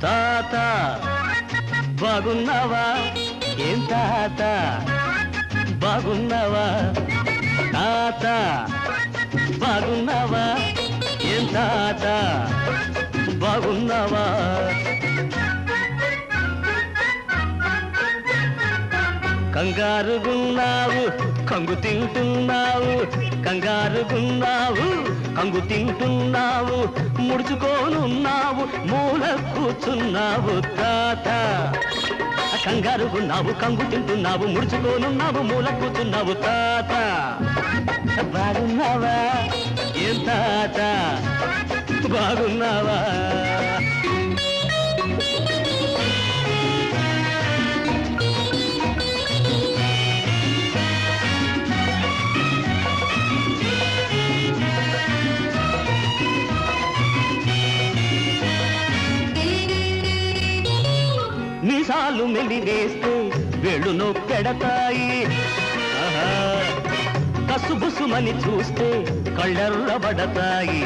తాత బాగున్నావా? ఏం తాత బాగున్నావా? తాత బాగున్నావా? ఏం తాత బాగున్నావా? కంగారుగున్నావు కంగు తింటున్నావు, కంగారుగున్నావు కంగు తింటున్నావు, ముడుచుకోనున్నావు మూల కూర్చున్నావు. తాత కంగారుగున్నావు కంగు తింటున్నావు, ముడుచుకోనున్నావు మూల కూర్చున్నావు. తాత బాగున్నావా? ఏం తాత బాగున్నావా? మీసాలు మెలివేస్తే వేళ్ళు నొక్కెడతాయి, కసుబుసుమని చూస్తే కళ్ళెర్రబడతాయి.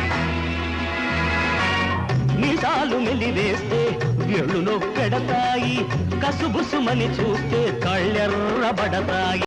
మీసాలు మెలివేస్తే వేళ్ళు నొక్కెడతాయి, కసుబుసుమని చూస్తే కళ్ళెర్రబడతాయి.